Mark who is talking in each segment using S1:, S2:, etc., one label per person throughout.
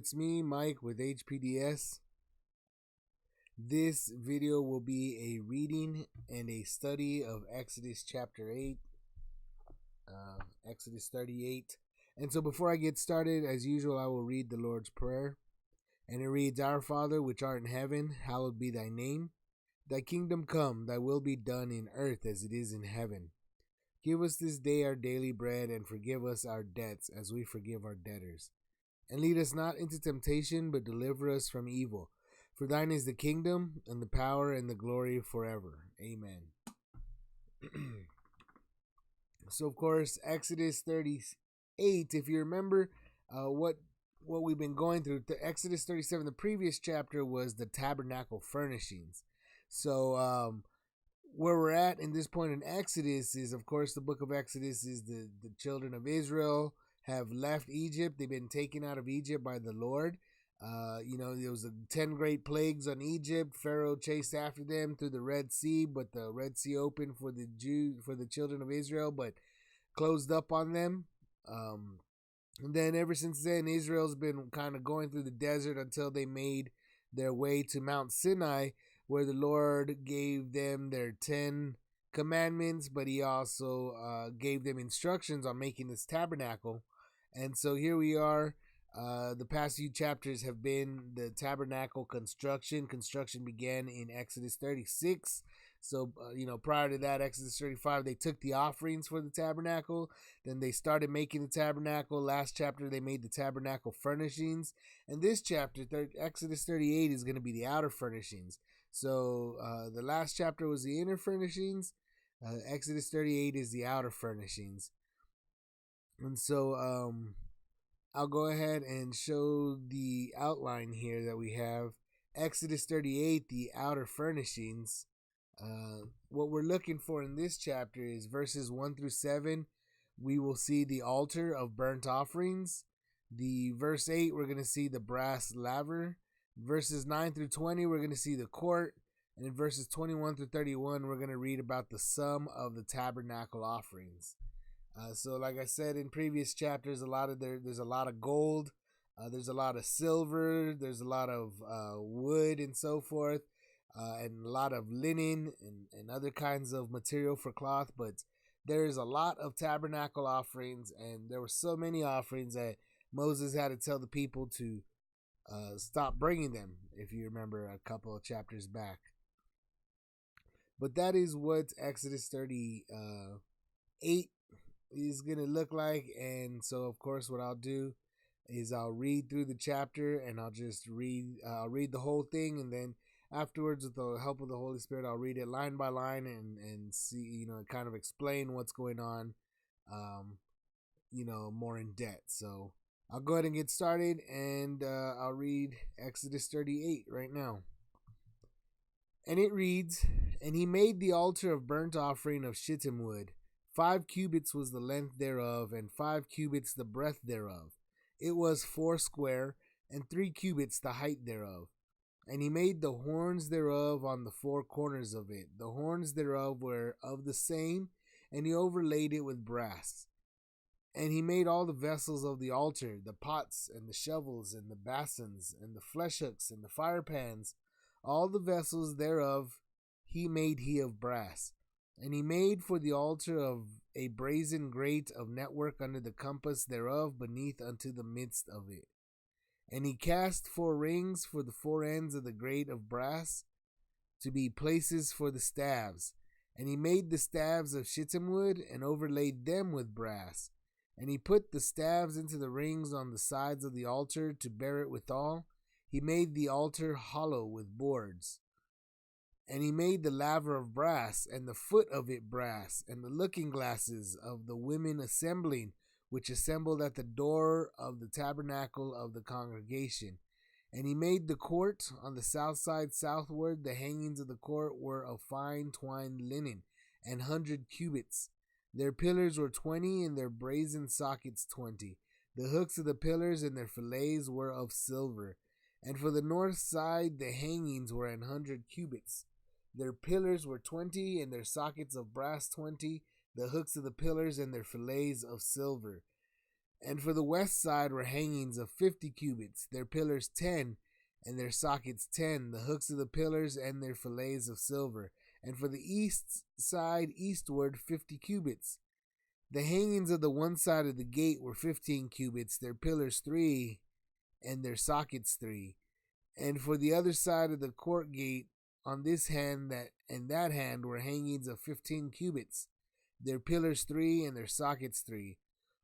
S1: it's me, Mike, with HPDS. This video will be a reading and a study of Exodus chapter 8, Exodus 38. And so before I get started, as usual, I will read the Lord's Prayer. And it reads, Our Father, which art in heaven, hallowed be thy name. Thy kingdom come, thy will be done in earth as it is in heaven. Give us this day our daily bread, and forgive us our debts as we forgive our debtors. And lead us not into temptation, but deliver us from evil. For thine is the kingdom, and the power, and the glory forever. Amen. So, of course, Exodus 38, if you remember what we've been going through, Exodus 37, the previous chapter was the tabernacle furnishings. So, where we're at in this point in Exodus is, of course, the book of Exodus is the children of Israel have left Egypt. They've been taken out of Egypt by the Lord. There was 10 great plagues on Egypt. Pharaoh chased after them through the Red Sea, but the Red Sea opened for the children of Israel, but closed up on them. And then ever since then, Israel's been kind of going through the desert until they made their way to Mount Sinai, where the Lord gave them their 10 commandments, but he also gave them instructions on making this tabernacle. And so here we are. The past few chapters have been the tabernacle construction. Construction began in Exodus 36. So, prior to that, Exodus 35, they took the offerings for the tabernacle. Then they started making the tabernacle. Last chapter, they made the tabernacle furnishings. And this chapter, Exodus 38, is going to be the outer furnishings. So, the last chapter was the inner furnishings. Exodus 38 is the outer furnishings. And so, I'll go ahead and show the outline here that we have. Exodus 38, the outer furnishings. What we're looking for in this chapter is verses 1 through 7. We will see the altar of burnt offerings. The verse 8, we're going to see the brass laver. Verses 9 through 20, we're going to see the court. And in verses 21 through 31, we're going to read about the sum of the tabernacle offerings. So like I said in previous chapters, there's a lot of gold, there's a lot of silver, there's a lot of wood and so forth, and a lot of linen and other kinds of material for cloth. But there's a lot of tabernacle offerings, and there were so many offerings that Moses had to tell the people to stop bringing them, if you remember a couple of chapters back. But that is what Exodus 38 is going to look like. And so, of course, what I'll do is I'll read through the chapter, and I'll read the whole thing, and then afterwards, with the help of the Holy Spirit, I'll read it line by line and see, kind of explain what's going on, more in depth. So I'll go ahead and get started, and I'll read Exodus 38 right now. And it reads, And he made the altar of burnt offering of shittim wood. 5 cubits was the length thereof, and 5 cubits the breadth thereof. It was 4 square, and 3 cubits the height thereof. And he made the horns thereof on the 4 corners of it. The horns thereof were of the same, and he overlaid it with brass. And he made all the vessels of the altar, the pots, and the shovels, and the basins, and the flesh hooks, and the fire pans. All the vessels thereof he made of brass. And he made for the altar of a brazen grate of network under the compass thereof beneath unto the midst of it. And he cast 4 rings for the 4 ends of the grate of brass, to be places for the staves. And he made the staves of shittim wood, and overlaid them with brass. And he put the staves into the rings on the sides of the altar, to bear it withal. He made the altar hollow with boards. And he made the laver of brass, and the foot of it brass, and the looking glasses of the women assembling, which assembled at the door of the tabernacle of the congregation. And he made the court on the south side southward. The hangings of the court were of fine twined linen, 100 cubits. Their pillars were 20, and their brazen sockets 20. The hooks of the pillars and their fillets were of silver. And for the north side the hangings were 100 cubits. Their pillars were 20, and their sockets of brass 20, the hooks of the pillars and their fillets of silver. And for the west side were hangings of 50 cubits, their pillars 10, and their sockets 10, the hooks of the pillars and their fillets of silver. And for the east side eastward 50 cubits. The hangings of the one side of the gate were 15 cubits, their pillars 3, and their sockets 3. And for the other side of the court gate, on this hand and that hand were hangings of 15 cubits, their pillars 3, and their sockets 3.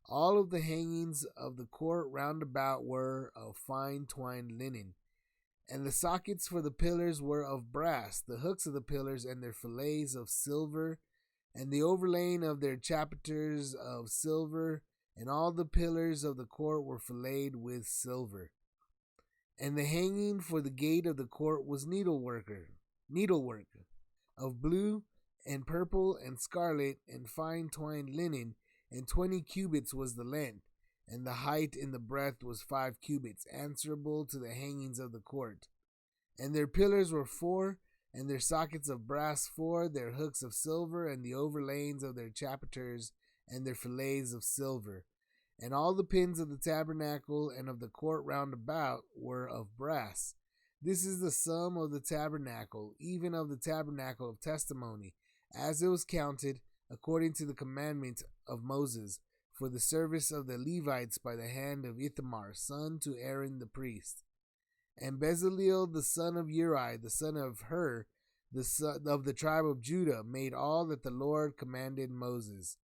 S1: All of the hangings of the court round about were of fine twined linen. And the sockets for the pillars were of brass, the hooks of the pillars and their fillets of silver, and the overlaying of their chapiters of silver, and all the pillars of the court were filleted with silver. And the hanging for the gate of the court was needlework of blue and purple and scarlet and fine twined linen, and 20 cubits was the length, and the height in the breadth was 5 cubits, answerable to the hangings of the court. And their pillars were 4, and their sockets of brass 4, their hooks of silver, and the overlayings of their chapiters, and their fillets of silver. And all the pins of the tabernacle and of the court round about were of brass. This is the sum of the tabernacle, even of the tabernacle of testimony, as it was counted, according to the commandment of Moses, for the service of the Levites by the hand of Ithamar, son to Aaron the priest. And Bezaleel the son of Uri, the son of Hur, the son of the tribe of Judah, made all that the Lord commanded Moses.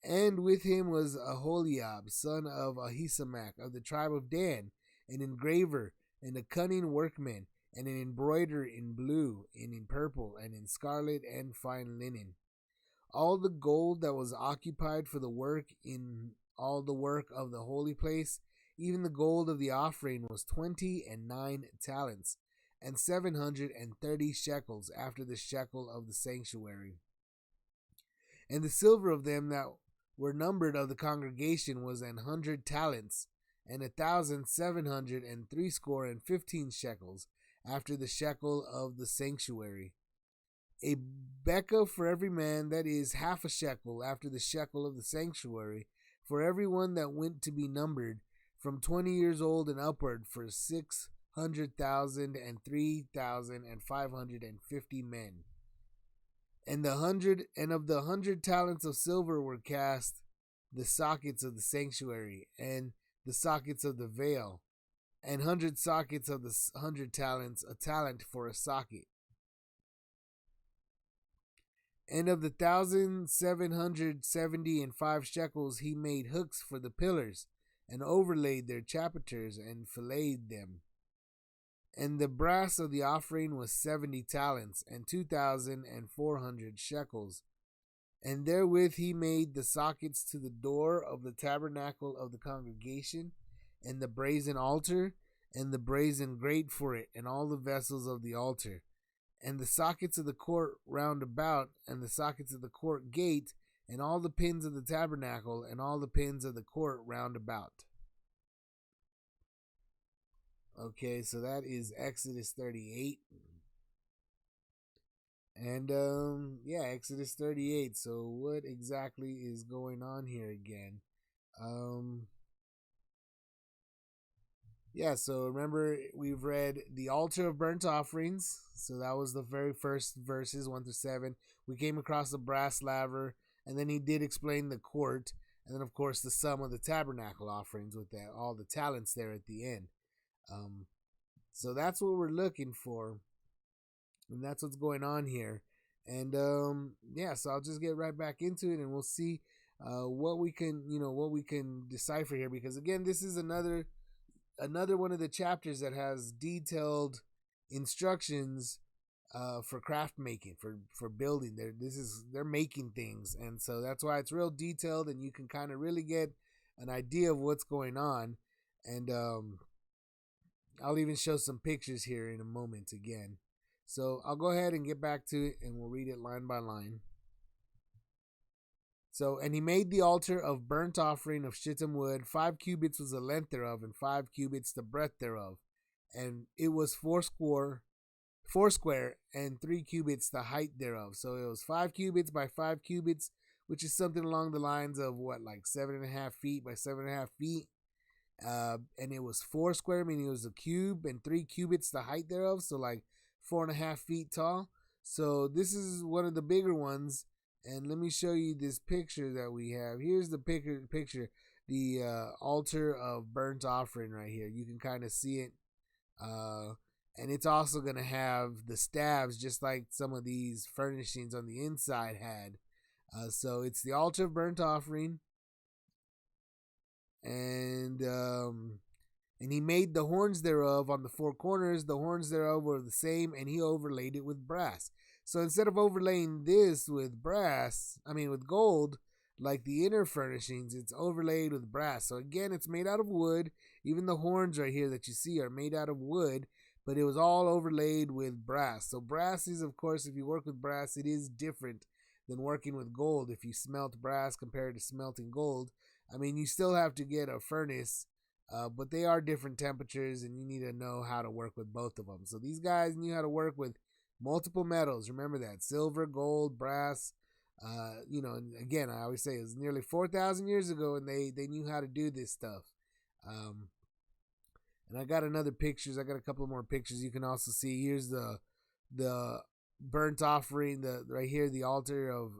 S1: And with him was Aholiab, son of Ahisamach, of the tribe of Dan, an engraver, and a cunning workman, and an embroiderer in blue, and in purple, and in scarlet, and fine linen. All the gold that was occupied for the work in all the work of the holy place, even the gold of the offering, was 29 talents, and 730 shekels, after the shekel of the sanctuary. And the silver of them that were numbered of the congregation was 100 talents, and 1,760 shekels, after the shekel of the sanctuary. A bekah for every man, that is, half a shekel, after the shekel of the sanctuary, for every one that went to be numbered, from 20 years old and upward, for 600,000 and 3,550 men. And of the 100 talents of silver were cast the sockets of the sanctuary, and the sockets of the veil, and 100 sockets of the 100 talents, a talent for a socket. And of the 1,775 shekels he made hooks for the pillars, and overlaid their chapiters, and filleted them. And the brass of the offering was 70 talents, and 2,400 shekels. And therewith he made the sockets to the door of the tabernacle of the congregation, and the brazen altar, and the brazen grate for it, and all the vessels of the altar, and the sockets of the court round about, and the sockets of the court gate, and all the pins of the tabernacle, and all the pins of the court round about. Okay, so that is Exodus 38. And Exodus 38. So what exactly is going on here again? So remember we've read the altar of burnt offerings. So that was the very first verses 1 through 7. We came across the brass laver, and then he did explain the court, and then of course the sum of the tabernacle offerings with that all the talents there at the end. So that's what we're looking for, and that's what's going on here. And so I'll just get right back into it, and we'll see what we can decipher here, because again, this is another one of the chapters that has detailed instructions for craft making, for building. They're making things, and so that's why it's real detailed, and you can kind of really get an idea of what's going on. And I'll even show some pictures here in a moment again. So I'll go ahead and get back to it, and we'll read it line by line. So, and he made the altar of burnt offering of shittim wood. 5 cubits was the length thereof, and 5 cubits the breadth thereof. And it was foursquare, and 3 cubits the height thereof. So it was 5 cubits by 5 cubits which is something along the lines of what, like 7.5 feet by 7.5 feet. And it was 4 square, meaning it was a cube, and 3 cubits the height thereof, so like 4.5 feet tall. So this is one of the bigger ones. And let me show you this picture that we have. Here's the picture, the altar of burnt offering right here. You can kind of see it. And it's also going to have the staves just like some of these furnishings on the inside had. So it's the altar of burnt offering. And he made the horns thereof on the 4 corners. The horns thereof were the same, and he overlaid it with brass. So instead of overlaying this with with gold, like the inner furnishings, it's overlaid with brass. So again, it's made out of wood. Even the horns right here that you see are made out of wood, but it was all overlaid with brass. So brass is, of course, if you work with brass, it is different than working with gold. If you smelt brass compared to smelting gold, you still have to get a furnace, but they are different temperatures, and you need to know how to work with both of them. So these guys knew how to work with multiple metals. Remember that: silver, gold, brass. And again, I always say it was nearly 4,000 years ago, and they knew how to do this stuff. And I got another pictures. I got a couple more pictures you can also see. Here's the burnt offering. Right here, the altar of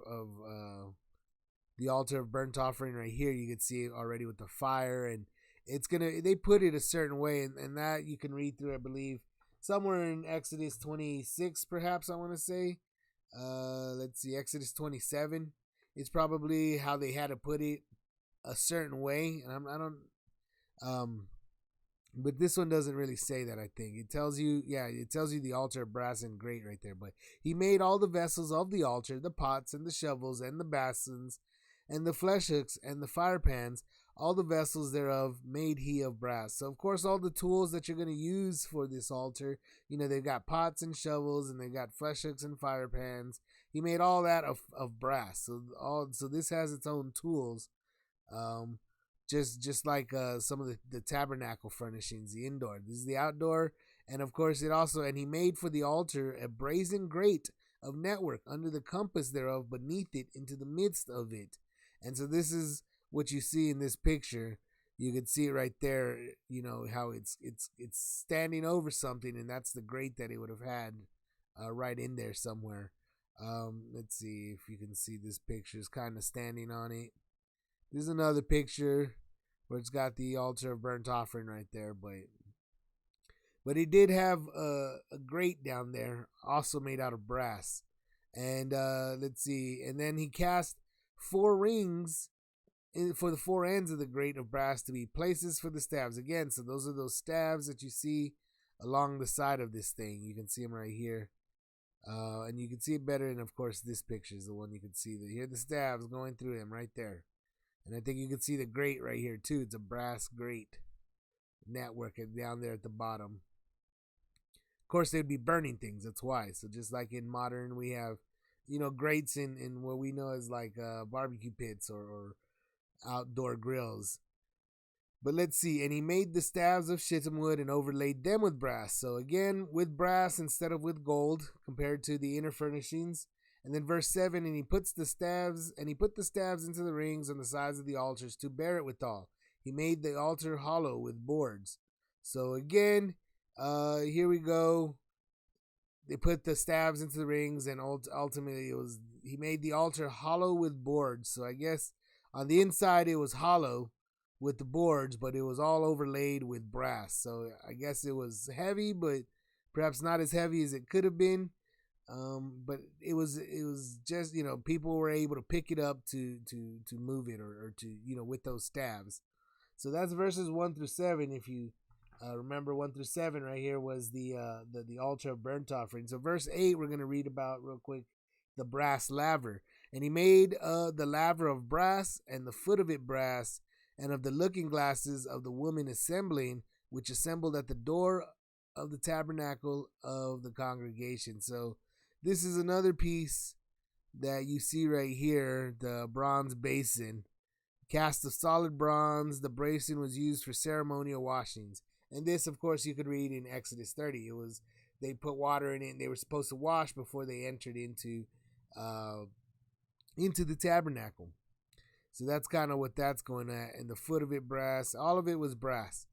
S1: burnt offering right here. You can see it already with the fire, and they put it a certain way, and that you can read through, I believe, somewhere in Exodus 26, perhaps, I want to say. Let's see, Exodus 27. It's probably how they had to put it a certain way, and but this one doesn't really say that. I think it tells you the altar of brass and grate right there. But he made all the vessels of the altar, the pots and the shovels and the basins and the flesh hooks and the fire pans. All the vessels thereof made he of brass. So, of course, all the tools that you're going to use for this altar, they've got pots and shovels, and they've got flesh hooks and fire pans. He made all that of brass. So this has its own tools, just like some of the tabernacle furnishings, the indoor. This is the outdoor, and of course and he made for the altar a brazen grate of network under the compass thereof, beneath it, into the midst of it. And so this is what you see in this picture. You can see it right there, how it's standing over something, and that's the grate that it would have had right in there somewhere. Let's see if you can see this picture. It's kind of standing on it. This is another picture where it's got the altar of burnt offering right there, but it did have a grate down there, also made out of brass. And let's see, and then he cast 4 rings for the 4 ends of the grate of brass to be places for the staves. Again, so those are those staves that you see along the side of this thing. You can see them right here. And you can see it better, and of course this picture is the one you can see. Here the staves going through them right there. And I think you can see the grate right here too. It's a brass grate network down there at the bottom. Of course, they'd be burning things. That's why. So just like in modern, we have, grates in what we know as like barbecue pits or outdoor grills. But let's see. And he made the staves of shittim wood and overlaid them with brass. So again, with brass instead of with gold, compared to the inner furnishings. And then verse 7, and he put the staves into the rings on the sides of the altars to bear it withal. He made the altar hollow with boards. So again, here we go. They put the staves into the rings, and ultimately he made the altar hollow with boards. So I guess on the inside it was hollow with the boards, but it was all overlaid with brass. So I guess it was heavy, but perhaps not as heavy as it could have been. But it was just, people were able to pick it up to move it or to, with those staves. So that's verses 1 through 7. If you remember, 1 through 7 right here was the altar of burnt offering. So verse 8, we're going to read about real quick the brass laver. And he made the laver of brass, and the foot of it brass, and of the looking glasses of the woman assembling, which assembled at the door of the tabernacle of the congregation. So this is another piece that you see right here, the bronze basin. Cast of solid bronze, the basin was used for ceremonial washings. And this, of course, you could read in Exodus 30. They put water in it, and they were supposed to wash before they entered into into the tabernacle. So that's kind of what that's going at. And the foot of it brass. All of it was brass.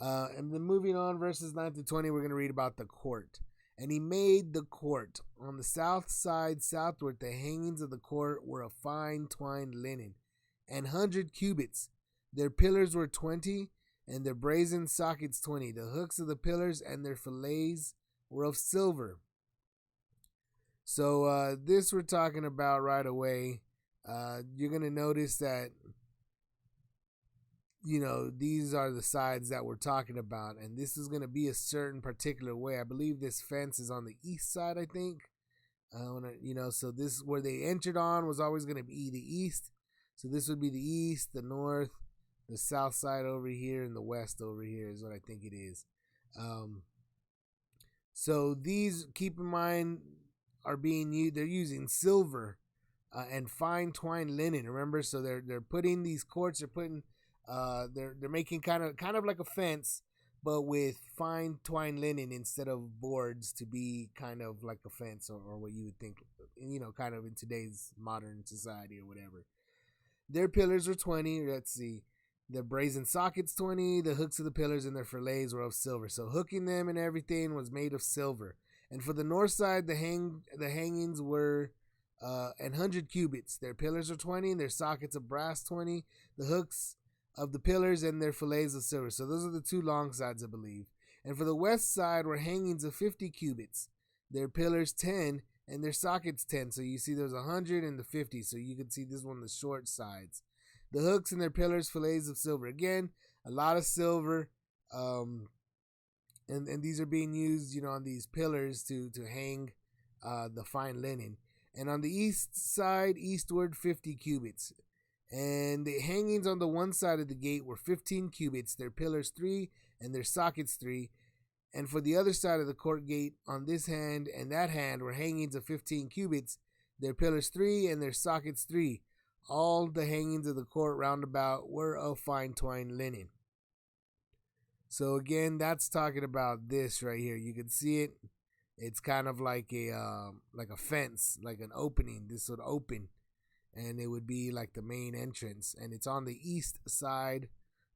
S1: And then moving on, verses 9 to 20, we're going to read about the court. And he made the court. On the south side, southward, the hangings of the court were of fine twined linen, and 100 cubits. Their pillars were 20, and their brazen sockets 20. The hooks of the pillars and their fillets were of silver. So this we're talking about right away. You're going to notice that, these are the sides that we're talking about. And this is going to be a certain particular way. I believe this fence is on the east side, I think. So this, where they entered on, was always going to be the east. So this would be the east, the north, the south side over here, and the west over here is what I think it is. So these, keep in mind, are being used. They're using silver and fine twined linen. Remember, so they're putting these courts. They're putting they're making kind of like a fence, but with fine twined linen instead of boards to be kind of like a fence, or what you would think, kind of in today's modern society or whatever. Their pillars were 20. Let's see. The brazen sockets 20. The hooks of the pillars and their fillets were of silver. So hooking them and everything was made of silver. And for the north side, the hangings were 100 cubits. Their pillars are 20, and their sockets of brass 20. The hooks of the pillars and their fillets of silver. So those are the two long sides, I believe. And for the west side were hangings of 50 cubits. Their pillars 10, and their sockets 10. So you see there's 100 and the 50. So you can see this one, the short sides. The hooks and their pillars, fillets of silver. Again, a lot of silver. And these are being used, on these pillars to hang the fine linen. And on the east side, eastward, 50 cubits. And the hangings on the one side of the gate were 15 cubits, their pillars 3, and their sockets 3. And for the other side of the court gate, on this hand and that hand, were hangings of 15 cubits, their pillars 3, and their sockets 3. All the hangings of the court round about were of fine twined linen. So again, that's talking about this right here. You can see it. It's kind of like a fence, like an opening. This would open, and it would be like the main entrance. And it's on the east side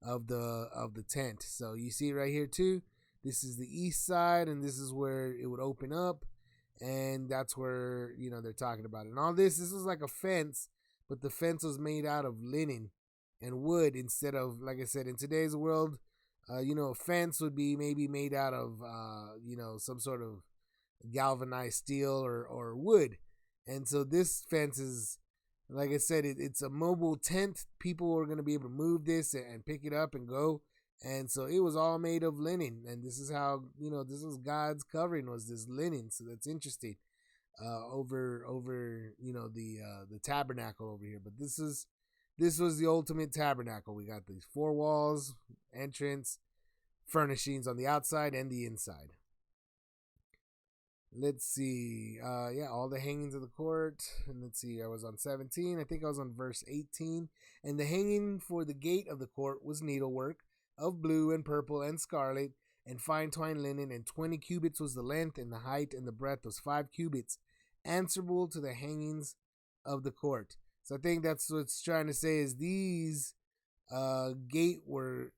S1: of the tent. So you see it right here too. This is the east side, and this is where it would open up, and that's where they're talking about it. And all this was like a fence, but the fence was made out of linen and wood instead of, like I said, in today's world. A fence would be maybe made out of, some sort of galvanized steel or wood. And so this fence is, like I said, it's a mobile tent. People are going to be able to move this and pick it up and go. And so it was all made of linen. And this is how, this was God's covering, was this linen. So that's interesting. Over the tabernacle over here. But this was the ultimate tabernacle. We got these 4 walls, entrance, furnishings on the outside and the inside. Let's see. All the hangings of the court. And let's see, I was on 17. I think I was on verse 18. And the hanging for the gate of the court was needlework of blue and purple and scarlet and fine twined linen, and 20 cubits was the length, and the height and the breadth was 5 cubits, answerable to the hangings of the court. So I think that's what it's trying to say, is these gate were,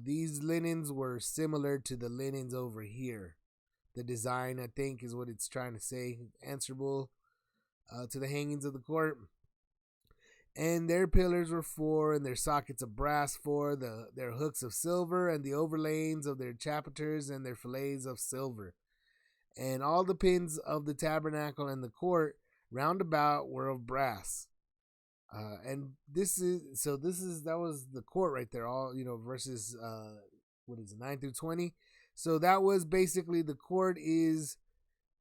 S1: these linens were similar to the linens over here. The design, I think, is what it's trying to say, answerable to the hangings of the court. And their pillars were 4, and their sockets of brass 4, their hooks of silver, and the overlayings of their chapiters and their fillets of silver. And all the pins of the tabernacle and the court round about were of brass. And that was the court right there, all, verses, 9 through 20. So that was basically, the court is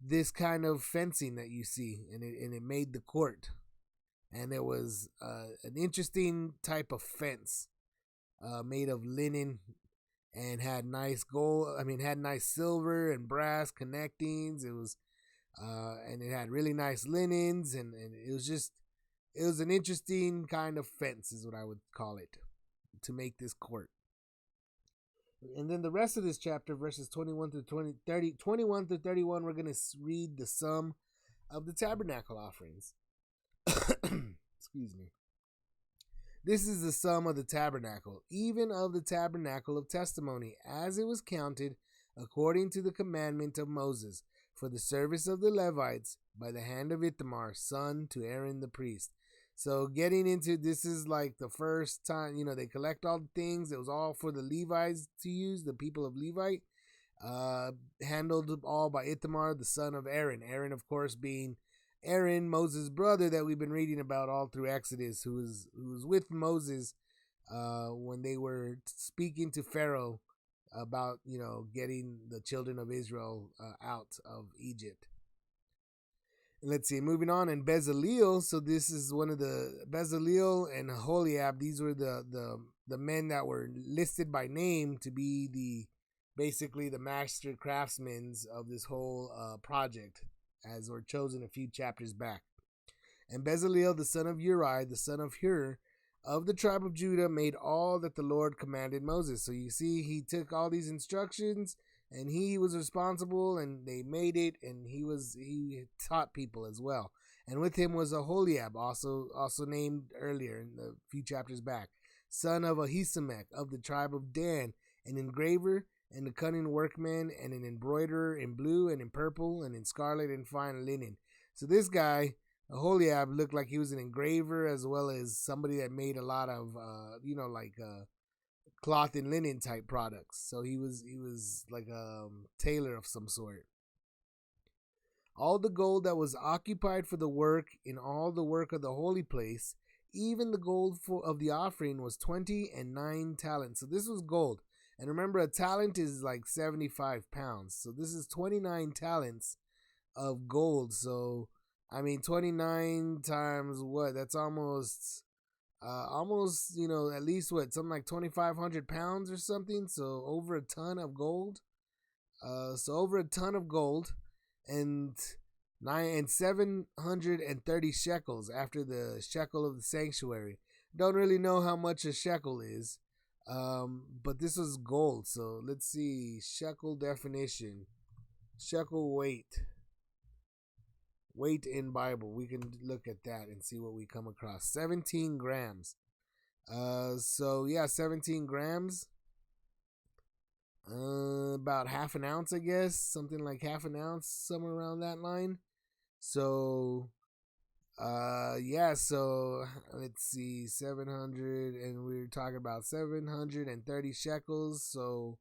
S1: this kind of fencing that you see, and it made the court. And it was an interesting type of fence made of linen, and had nice had nice silver and brass connectings. It was, and it had really nice linens, and it was an interesting kind of fence, is what I would call it, to make this court. And then the rest of this chapter, verses 21 through 31, we're going to read the sum of the tabernacle offerings. Excuse me. This is the sum of the tabernacle, even of the tabernacle of testimony, as it was counted according to the commandment of Moses, for the service of the Levites, by the hand of Ithamar, son to Aaron the priest. So getting into this is like the first time, they collect all the things. It was all for the Levites to use, the people of Levite, handled all by Ithamar, the son of Aaron. Aaron, of course, being Aaron, Moses' brother that we've been reading about all through Exodus, who was with Moses when they were speaking to Pharaoh about, getting the children of Israel out of Egypt. Let's see, moving on, and Bezaleel. So this is one of the Bezaleel and Aholiab. These were the men that were listed by name to be basically the master craftsmen of this whole project, as were chosen a few chapters back. And Bezaleel, the son of Uri, the son of Hur, of the tribe of Judah, made all that the Lord commanded Moses. So you see, he took all these instructions, and he was responsible, and they made it, and he taught people as well. And with him was Aholiab, also named earlier in the few chapters back, son of Ahisamach, of the tribe of Dan, an engraver, and a cunning workman, and an embroiderer in blue and in purple and in scarlet and fine linen. So this guy, Aholiab, looked like he was an engraver as well as somebody that made a lot of, cloth and linen type products. So he was like a tailor of some sort. All the gold that was occupied for the work in all the work of the holy place, even the gold of the offering, was 29 talents. So this was gold. And remember, a talent is like 75 pounds. So this is 29 talents of gold. So, 29 times what? That's almost, at least something like 2,500 pounds or something. So over a ton of gold. Over a ton of gold, and 730 shekels after the shekel of the sanctuary. Don't really know how much a shekel is. But this was gold. So let's see, shekel definition, shekel weight in Bible. We can look at that and see what we come across. 17 grams. 17 grams. About half an ounce, I guess, something like half an ounce, somewhere around that line. So so let's see, 700, and we were talking about 730 shekels, so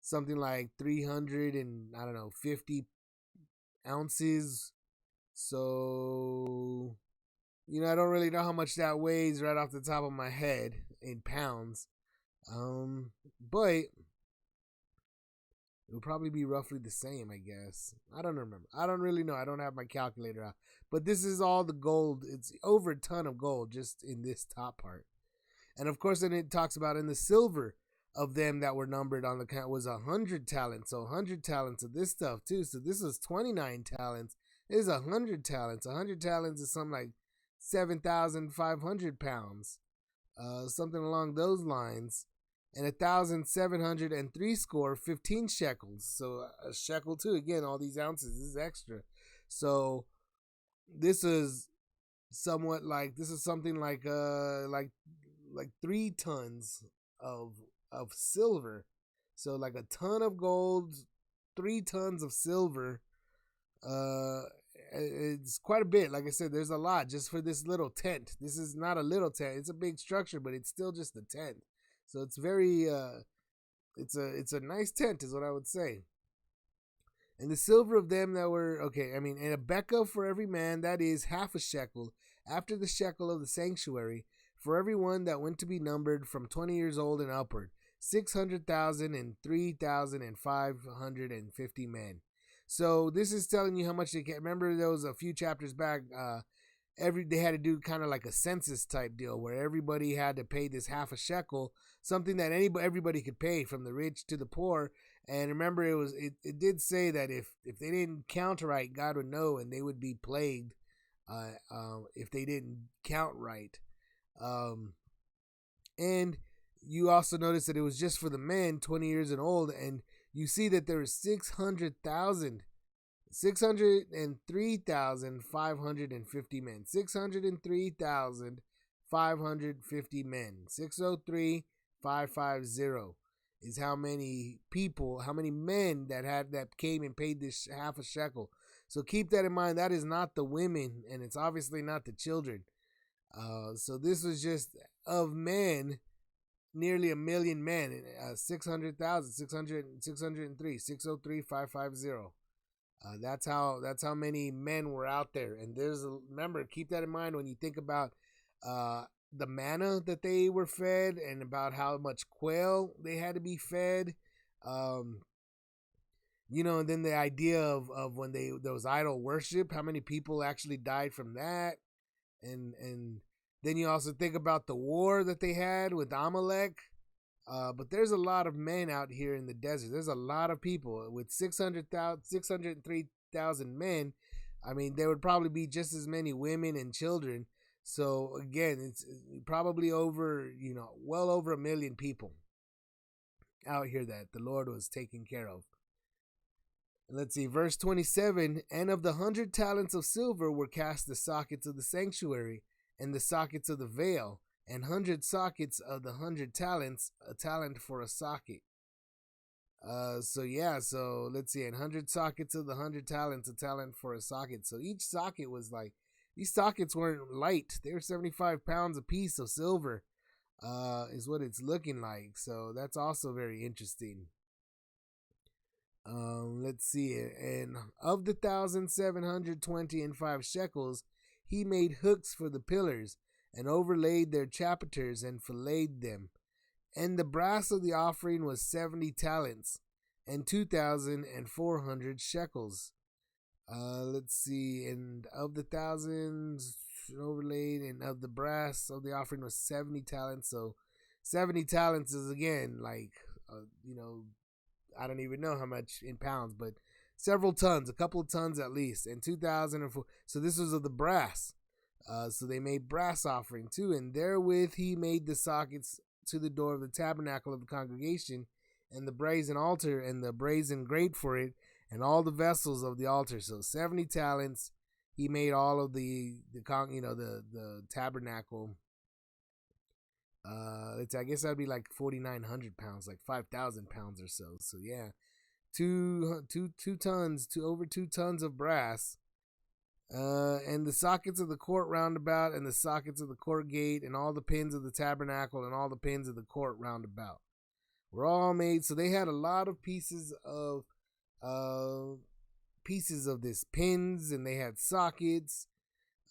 S1: something like 350 ounces. So, I don't really know how much that weighs right off the top of my head in pounds. But it would probably be roughly the same, I guess. I don't remember. I don't really know. I don't have my calculator out. But this is all the gold. It's over a ton of gold just in this top part. And of course, then it talks about in the silver of them that were numbered on the count was 100 talents. So 100 talents of this stuff too. So this is 29 talents. This is 100 talents. 100 talents is something like 7,500 pounds. Something along those lines. And 1,703 score, 15 shekels. So a shekel too. Again, all these ounces. This is extra. So this is something like 3 tons of silver. So like a ton of gold, 3 tons of silver. It's quite a bit. Like I said, there's a lot just for this little tent. This is not a little tent. It's a big structure, but it's still just a tent. So it's very it's a nice tent is what I would say. And the silver of them that were and a beka for every man, that is half a shekel, after the shekel of the sanctuary, for every one that went to be numbered from 20 years old and upward, 600,000 and 3,550 men. So this is telling you how much they can. Remember, there was a few chapters back. They had to do kind of like a census type deal where everybody had to pay this half a shekel, something that everybody could pay, from the rich to the poor. And remember, it did say that if they didn't count right, God would know, and they would be plagued if they didn't count right. And you also notice that it was just for the men 20 years and old, and you see that there were 600,000 603,550 men. 603,550 men. 603,550 is how many people, how many men that came and paid this half a shekel. So keep that in mind. That is not the women, and it's obviously not the children. So this was just of men, nearly a million men. 600,000, 603, 603,550. That's how many men were out there. And remember, keep that in mind when you think about the manna that they were fed, and about how much quail they had to be fed. And then the idea of when there was idol worship, how many people actually died from that. And then you also think about the war that they had with Amalek. But there's a lot of men out here in the desert. There's a lot of people with 603,000 men. I mean, there would probably be just as many women and children. So again, it's probably over, well over 1 million people out here that the Lord was taking care of. Let's see, verse 27, and of the 100 talents of silver were cast the sockets of the sanctuary and the sockets of the veil, and 100 sockets of the 100 talents, a talent for a socket. So let's see, and 100 sockets of the 100 talents, a talent for a socket. So each socket was like, these sockets weren't light. They were 75 pounds a piece of silver, is what it's looking like. So that's also very interesting. Let's see, and of the 1,725 shekels, he made hooks for the pillars, and overlaid their chapiters, and filleted them. And the brass of the offering was 70 talents, and 2,400 shekels. Let's see, and of the thousands overlaid, and of the brass of the offering was 70 talents. So 70 talents is again like, I don't even know how much in pounds, but several tons, a couple of tons at least, and 2,004. So this was of the brass. So they made brass offering too, and therewith he made the sockets to the door of the tabernacle of the congregation, and the brazen altar, and the brazen grate for it, and all the vessels of the altar. So 70 talents, he made all of the tabernacle. I guess that'd be like 4,900 pounds, like 5,000 pounds or so. So yeah, over 2 tons of brass. And the sockets of the court roundabout, and the sockets of the court gate, and all the pins of the tabernacle, and all the pins of the court roundabout were all made. So they had a lot of pieces of this pins, and they had sockets,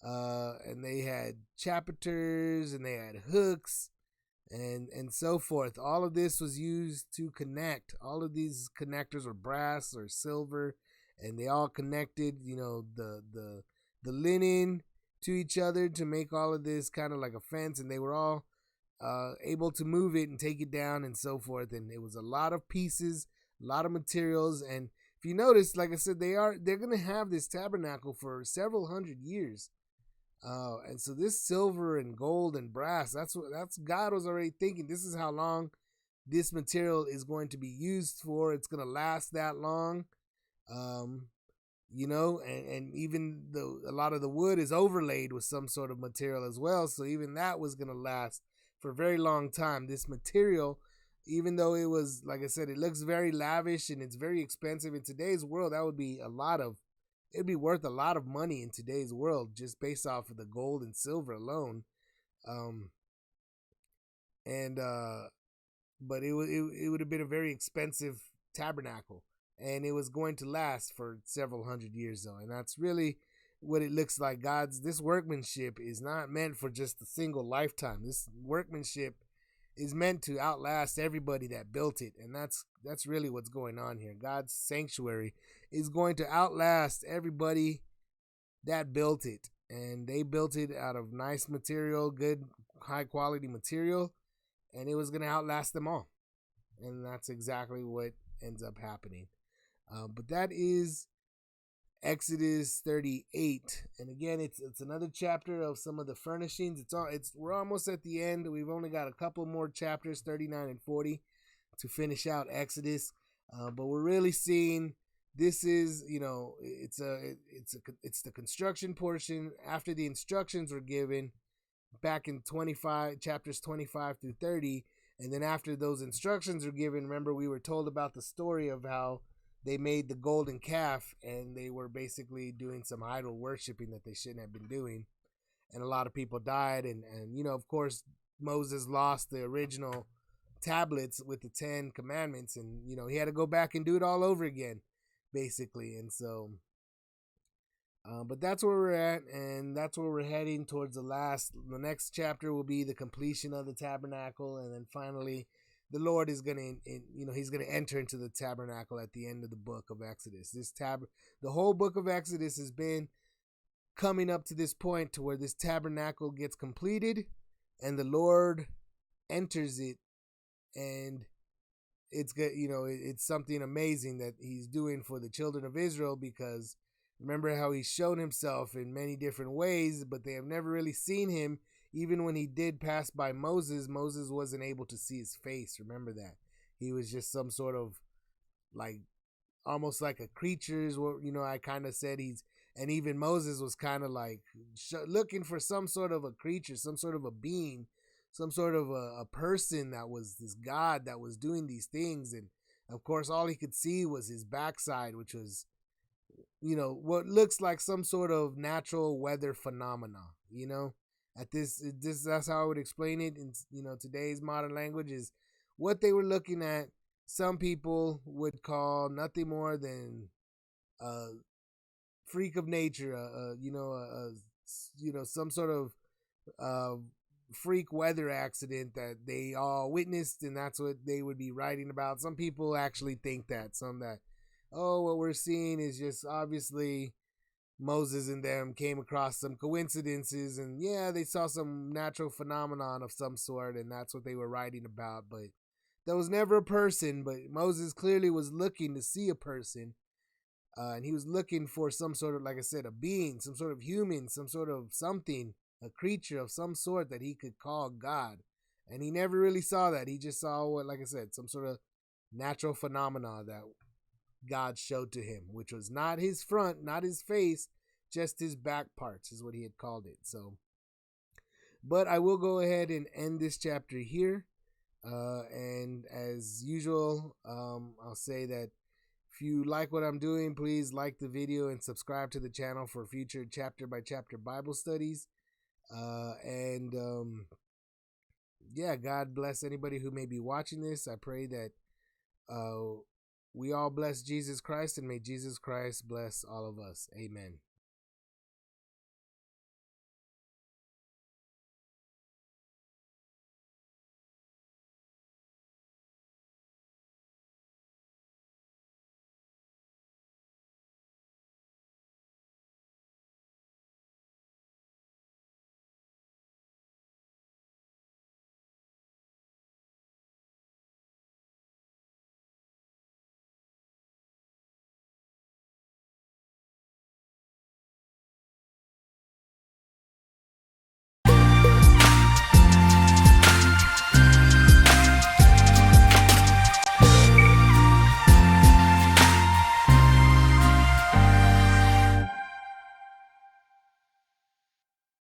S1: and they had chapiters, and they had hooks, and so forth. All of this was used to connect. All of these connectors were brass or silver, and they all connected, the linen to each other to make all of this kind of like a fence, and they were all able to move it and take it down and so forth. And it was a lot of pieces, a lot of materials. And if you notice, like I said, they're going to have this tabernacle for several hundred years. And so this silver and gold and brass, that's God was already thinking, this is how long this material is going to be used for. It's going to last that long. And even though a lot of the wood is overlaid with some sort of material as well, so even that was going to last for a very long time. This material, even though it was, like I said, it looks very lavish and it's very expensive in today's world, that would be it'd be worth a lot of money in today's world just based off of the gold and silver alone. But it would have been a very expensive tabernacle. And it was going to last for several hundred years, though. And that's really what it looks like. This workmanship is not meant for just a single lifetime. This workmanship is meant to outlast everybody that built it. And that's really what's going on here. God's sanctuary is going to outlast everybody that built it. And they built it out of nice material, good, high quality material. And it was going to outlast them all. And that's exactly what ends up happening. But that is Exodus 38, and again, it's another chapter of some of the furnishings. We're almost at the end. We've only got a couple more chapters, 39 and 40, to finish out Exodus. But we're really seeing this is, it's the construction portion after the instructions were given back in 25 chapters 25 through 30. And then after those instructions were given, remember we were told about the story of how they made the golden calf, and they were basically doing some idol worshiping that they shouldn't have been doing, and a lot of people died. And of course, Moses lost the original tablets with the 10 commandments, and he had to go back and do it all over again, basically. And so but that's where we're at, and that's where we're heading towards the next chapter will be the completion of the tabernacle. And then finally the Lord is going to he's going to enter into the tabernacle at the end of the book of Exodus. The whole book of Exodus has been coming up to this point to where this tabernacle gets completed and the Lord enters it. And it's good, it's something amazing that he's doing for the children of Israel, because remember how he's shown himself in many different ways, but they have never really seen him. Even when he did pass by Moses wasn't able to see his face. Remember that. He was just some sort of almost like a creature is what, I kind of said and even Moses was kind of like looking for some sort of a creature, some sort of a being, some sort of a person that was this God that was doing these things. And of course, all he could see was his backside, which was, what looks like some sort of natural weather phenomena, at this, that's how I would explain it in, today's modern language, is what they were looking at. Some people would call nothing more than a freak of nature, some sort of freak weather accident that they all witnessed, and that's what they would be writing about. Some people actually think that, what we're seeing is just obviously Moses and them came across some coincidences, and they saw some natural phenomenon of some sort, and that's what they were writing about. But there was never a person, but Moses clearly was looking to see a person, and he was looking for some sort of, like I said, a being, some sort of human, some sort of something, a creature of some sort that he could call God. And he never really saw that. He just saw what, like I said, some sort of natural phenomena that God showed to him, which was not his front, not his face, just his back parts is what he had called it. So, but I will go ahead and end this chapter here. And as usual, I'll say that if you like what I'm doing, please like the video and subscribe to the channel for future chapter by chapter Bible studies. God bless anybody who may be watching this. I pray that we all bless Jesus Christ, and may Jesus Christ bless all of us. Amen.